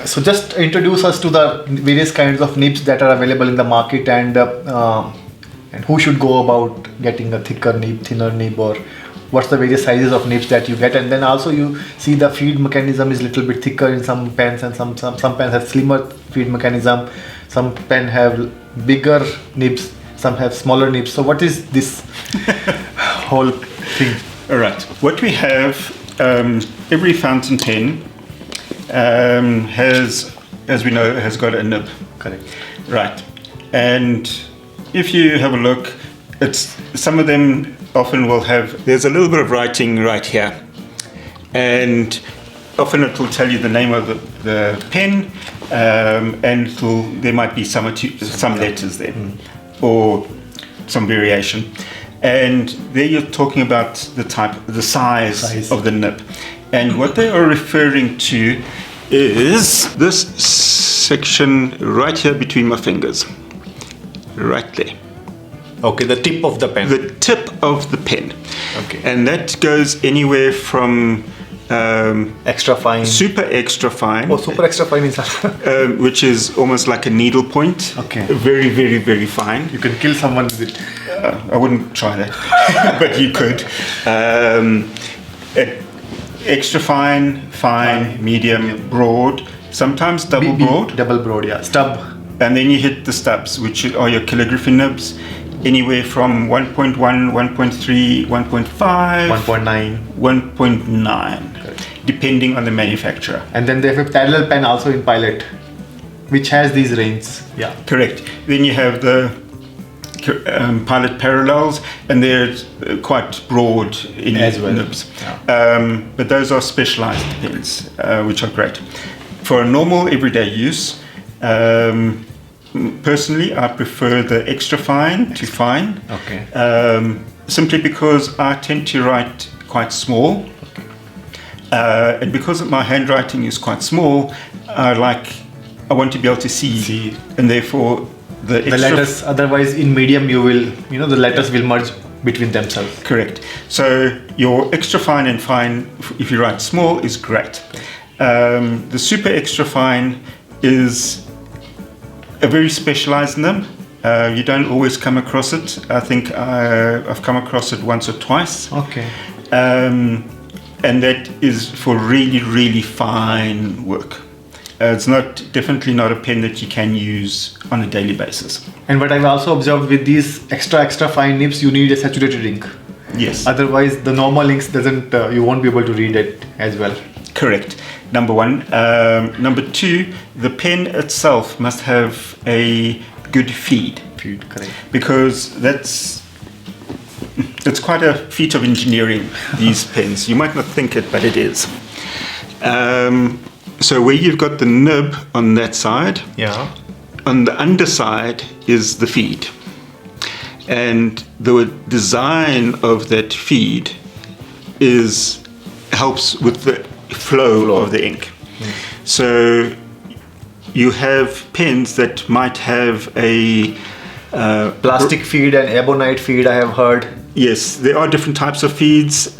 So just introduce us to the various kinds of nibs that are available in the market, and who should go about getting a thicker nib, thinner nib, or what's the various sizes of nibs that you get. And then also you see the feed mechanism is a little bit thicker in some pens, and some pens have slimmer feed mechanism. Some pen have bigger nibs, some have smaller nibs. So what is this whole thing? All right. What we have, every fountain pen has, as we know, has got a nib. Correct. Right. And if you have a look, some of them often will have, there's a little bit of writing right here. And often it will tell you the name of the pen, and there might be some letters there, or some variation. And there you're talking about the size of the nib. And what they are referring to is this section right here between my fingers. Right there. Okay, the tip of the pen. The tip of the pen. Okay. And that goes anywhere from extra fine. Super extra fine. Oh, super extra fine is which is almost like a needle point. Okay. Very, very, very fine. You can kill someone with it. I wouldn't try that, but you could. Extra fine, medium, broad, sometimes double broad. Double broad, yeah. Stub. And then you hit the stubs, which are your calligraphy nibs, anywhere from 1.1, 1.3, 1.5, 1.9. 1.9, depending on the manufacturer. And then they have a parallel pen also in Pilot, which has these ranges. Yeah. Correct. Then you have the Pilot parallels, and they're quite broad in as well. Nibs. Yeah. But those are specialized pens, which are great. For a normal everyday use, personally, I prefer the extra fine to fine. Okay. Simply because I tend to write quite small. Okay. And because my handwriting is quite small, I want to be able to see. And therefore the letters, otherwise in medium the letters will merge between themselves. Correct. So your extra fine and fine, if you write small, is great. The super extra fine is a very specialized nib. You don't always come across it. I think I've come across it once or twice. Okay. And that is for really, really fine work. It's definitely not a pen that you can use on a daily basis. And what I've also observed with these extra fine nibs, you need a saturated ink. Yes. Otherwise, the normal inks you won't be able to read it as well. Correct. Number one. Number two, the pen itself must have a good feed. Feed, correct. Because it's quite a feat of engineering, these pens. You might not think it, but it is. So where you've got the nib on that side, yeah, on the underside is the feed. And the design of that feed helps with the flow of the ink. So you have pens that might have a plastic feed and ebonite feed, I have heard. Yes, there are different types of feeds.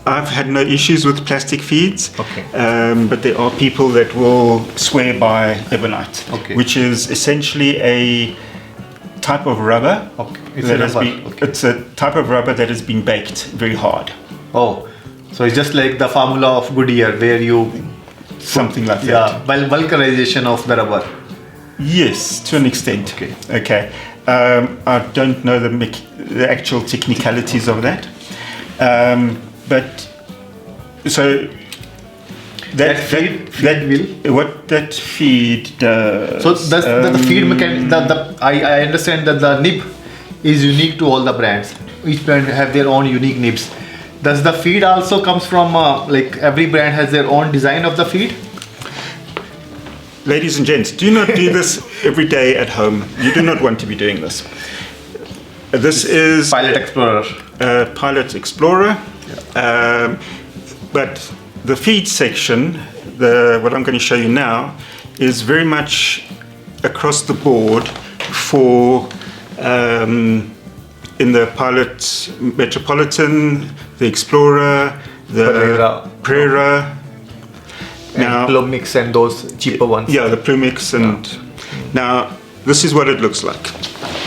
I've had no issues with plastic feeds. Okay. But there are people that will swear by ebonite, okay, which is essentially a type of rubber. Okay. It's a type of rubber that has been baked very hard. Oh, so it's just like the formula of Goodyear, where you something like that. Yeah, vulcanization of the rubber. Yes, to an extent. Okay. I don't know the actual technicalities of that. But so that feed what that feed does. So the feed mechanism. I understand that the nib is unique to all the brands. Each brand have their own unique nibs. Does the feed also comes from every brand has their own design of the feed? Ladies and gents, do not do this every day at home. You do not want to be doing this. This is Pilot Explorer. Pilot Explorer. Yeah. But the feed section, what I'm going to show you now, is very much across the board for in the Pilot Metropolitan, the Explorer, the Pereira. And Plumix and those cheaper ones. Yeah, the Plumix and now this is what it looks like.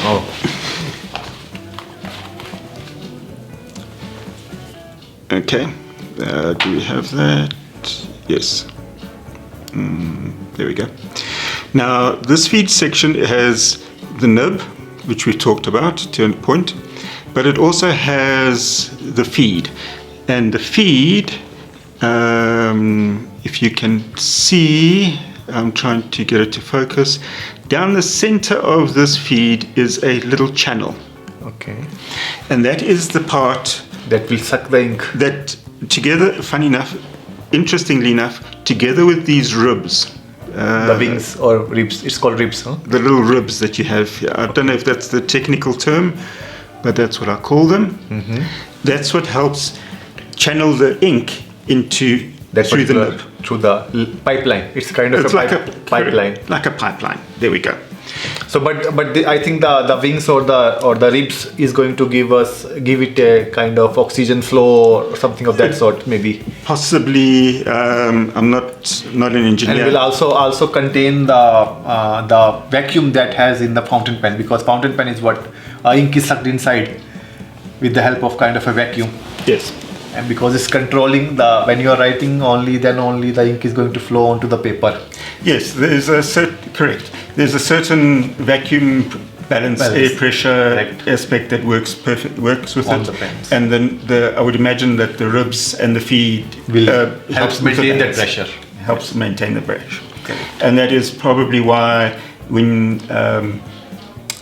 Oh. Okay, do we have that? Yes. There we go. Now this feed section has the nib, which we talked about, turn point, but it also has the feed, and the feed. If you can see, I'm trying to get it to focus. Down the center of this feed is a little channel. Okay. And that is the part that will suck the ink. That together, funny enough, interestingly enough, together with these ribs. The wings or ribs, it's called ribs, huh? The little ribs that you have here. I don't know if that's the technical term, but that's what I call them. Mm-hmm. That's what helps channel the ink into through the nib. Through the pipeline. It's kind of it's a like pipeline. Like a pipeline. There we go. So, I think the wings or the ribs is going to give it a kind of oxygen flow or something of that sort, maybe. Possibly. I'm not an engineer. And it will also contain the vacuum that has in the fountain pen, because fountain pen is what ink is sucked inside with the help of kind of a vacuum. Yes. And because it's controlling when you are writing only the ink is going to flow onto the paper. Yes, there's a There's a certain vacuum balance, air pressure aspect that works with on it. The pens. And then I would imagine that the ribs and the feed will helps maintain that pressure. Helps maintain the pressure. Okay. And that is probably why when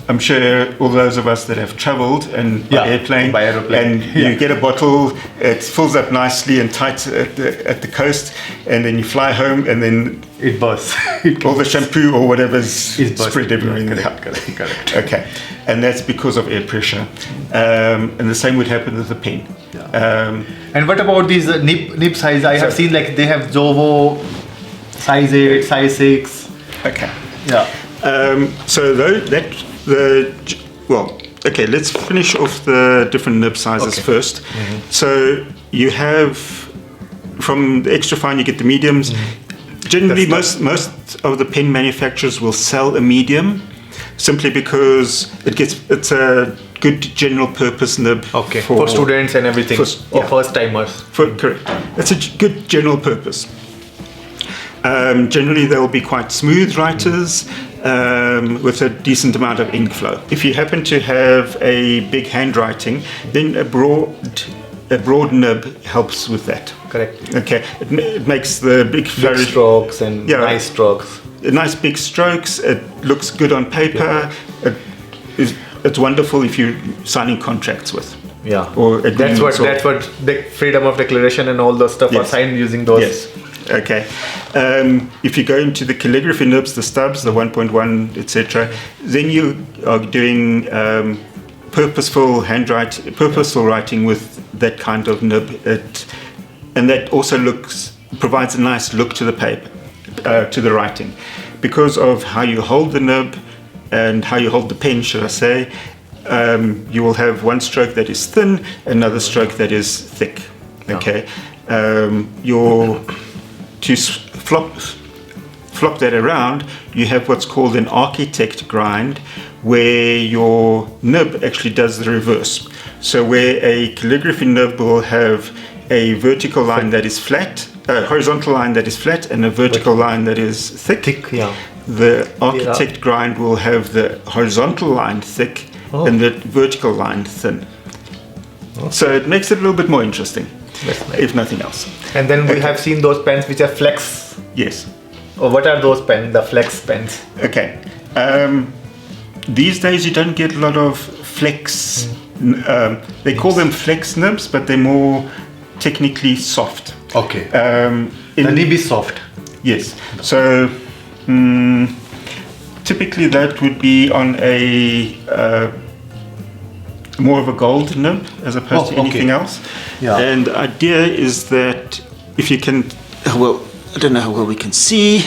I'm sure all those of us that have travelled and by airplane, and you get a bottle, it fills up nicely and tight at the coast, and then you fly home, and then it bursts. All the shampoo or whatever's spread everywhere in the house. Correct. Okay, and that's because of air pressure, and the same would happen with the pen. Yeah. And what about these nib size? I have seen like they have Zovo, size 8, size 6. Okay. Yeah. So okay, let's finish off the different nib sizes first. Mm-hmm. So you have, from the extra fine, you get the mediums. Mm-hmm. Generally, most of the pen manufacturers will sell a medium, simply because it's a good general purpose nib. Okay. For students and everything, or first timers. Correct. It's a good general purpose. Generally, they'll be quite smooth writers. With a decent amount of ink flow. If you happen to have a big handwriting, then a broad nib helps with that. Correct. Okay, it makes the big strokes and nice strokes. Nice big strokes. It looks good on paper. Yeah. It's wonderful if you're signing contracts with. Yeah. Or that's what the freedom of declaration and all those stuff are signed using those. Yes. Okay. If you go into the calligraphy nibs, the stubs, the 1.1, etc., then you are doing purposeful writing with that kind of nib. And that also provides a nice look to the paper, to the writing, because of how you hold the nib and how you hold the pen, should I say. You will have one stroke that is thin, another stroke that is thick. Okay. To flop that around, you have what's called an architect grind, where your nib actually does the reverse. So where a calligraphy nib will have a vertical line that is flat, a horizontal line that is flat, and a vertical line that is thick. The architect grind will have the horizontal line thick and the vertical line thin. Okay. So it makes it a little bit more interesting. If nothing else. And then we have seen those pens which are flex. Yes. Or what are those pens, the flex pens? Okay. These days you don't get a lot of flex. They call them flex nibs, but they're more technically soft. Okay. The nib is soft. Yes. So typically that would be on a more of a gold nib as opposed to anything else. Yeah. And the idea is that if you can, I don't know how well we can see,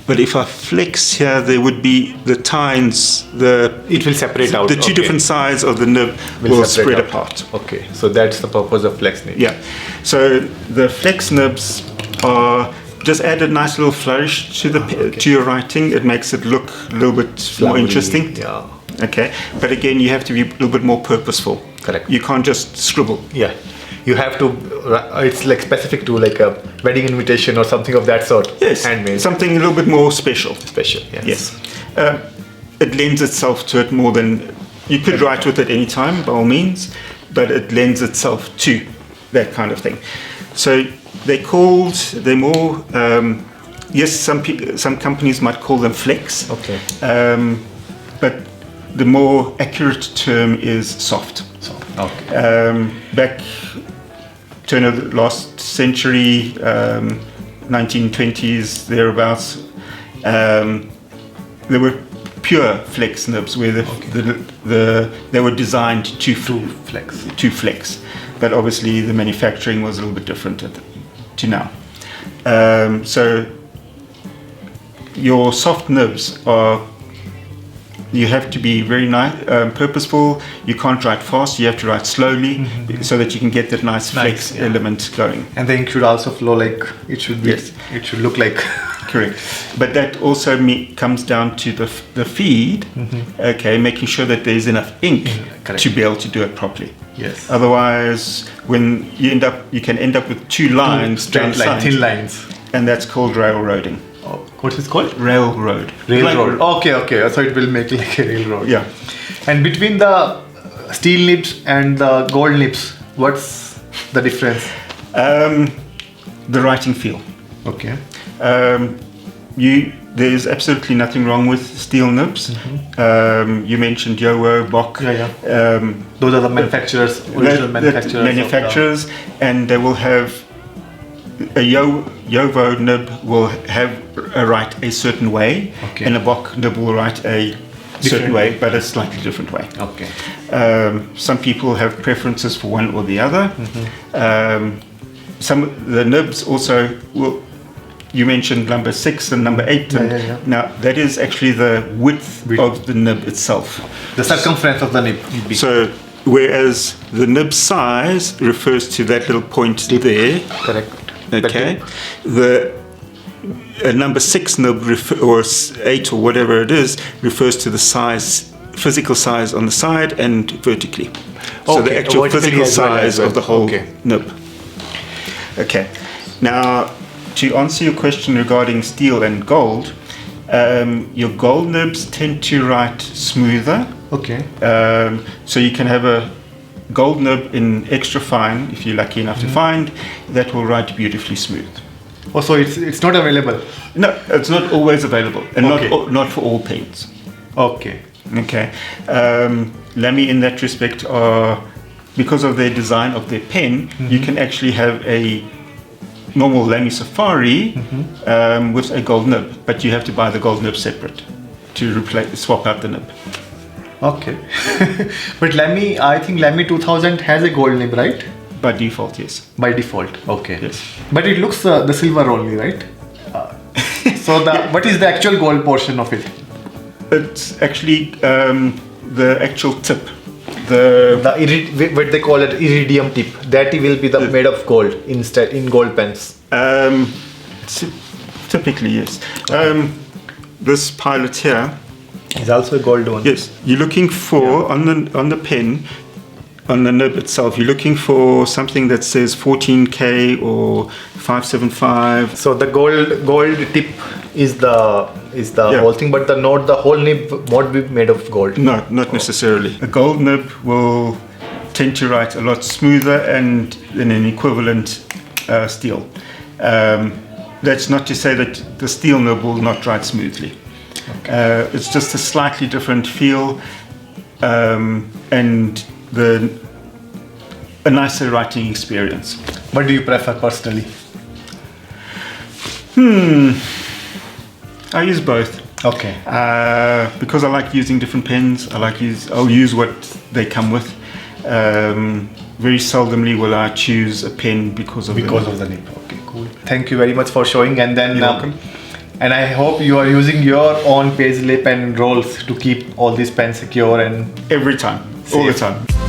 But if I flex here, there would be the tines, It will separate out. the two Okay. different sides of the nib will separate spread out. apart. Okay, so that's the purpose of flex nib. Yeah. So the flex nibs are just add a nice little flourish to to your writing. It makes it look a little bit more Flowery, interesting. Yeah. Okay. But again, you have to be a little bit more purposeful. Correct. You can't just scribble. Yeah. You have to. It's like specific to like a wedding invitation or something of that sort. Yes. Handmade. Something a little bit more special. Special. Yes. Yes. It lends itself to it more than you could write with it any time, by all means, but it lends itself to that kind of thing. So they're more. Yes, some companies might call them flex. Okay. But the more accurate term is soft. So. Okay. Back turn of the last century, 1920s thereabouts, there were pure flex nibs where they were designed to flex, but obviously the manufacturing was a little bit different to now. So your soft nibs you have to be very nice, purposeful. You can't write fast. You have to write slowly so that you can get that nice flex element going. And the ink should also flow like it should be. Yes. It should look like. Correct. But that also comes down to the feed. Okay, making sure that there's enough ink Correct. to be able to do it properly. Yes. Otherwise, when you can end up with two lines, Straight line, thin lines. and that's called railroading. Oh, what is it called? Railroad. Railroad. Okay. So it will make like a railroad. Yeah. And between the steel nibs and the gold nibs, what's the difference? The writing feel. Okay. There's absolutely nothing wrong with steel nibs. You mentioned Yowo, Bock. Those are the manufacturers, original manufacturers. And they will have a Yowo nib will have write a certain way, and a Bock nib will write a certain way, but a slightly different way. Okay. Some people have preferences for one or the other. The nibs also will. You mentioned number 6 and number 8. Now that is actually the width of the nib itself. The circumference of the nib. So whereas the nib size refers to that little point there. Correct. Okay. The number 6 nib or 8 or whatever it is refers to the size, physical size on the side and vertically. So the actual physical size of the whole nib. Okay. Now, to answer your question regarding steel and gold, your gold nibs tend to write smoother. Okay. So you can have a gold nib in extra fine, if you're lucky enough to find, that will write beautifully smooth. Oh, so it's not available? No, it's not always available, and not for all pens. Okay. Okay. Lamy in that respect are, because of their design of their pen, you can actually have a normal Lamy Safari with a gold nib, but you have to buy the gold nib separate to swap out the nib. Okay. But Lamy, I think Lamy 2000 has a gold nib, right? By default, yes. By default, okay. Yes. But it looks the silver only, right? So what is the actual gold portion of it? It's actually the actual tip. What they call it, iridium tip. That will be made of gold in gold pens. Typically, yes. This pilot here is also a gold one. Yes, you're looking for on the pen, on the nib itself. You're looking for something that says 14K or 575. So the gold tip is the whole thing, but the whole nib won't be made of gold. No, not necessarily. A gold nib will tend to write a lot smoother and in an equivalent steel. That's not to say that the steel nib will not write smoothly. Okay. It's just a slightly different feel and a nicer writing experience. What do you prefer personally? I use both. Okay. Because I like using different pens. I'll use what they come with. Very seldomly will I choose a pen because of the nib. Okay, cool. Thank you very much for showing. And then You're welcome. And I hope you are using your own PaiZley Pen Rolls to keep all these pens secure and Every time, all the Safe. time.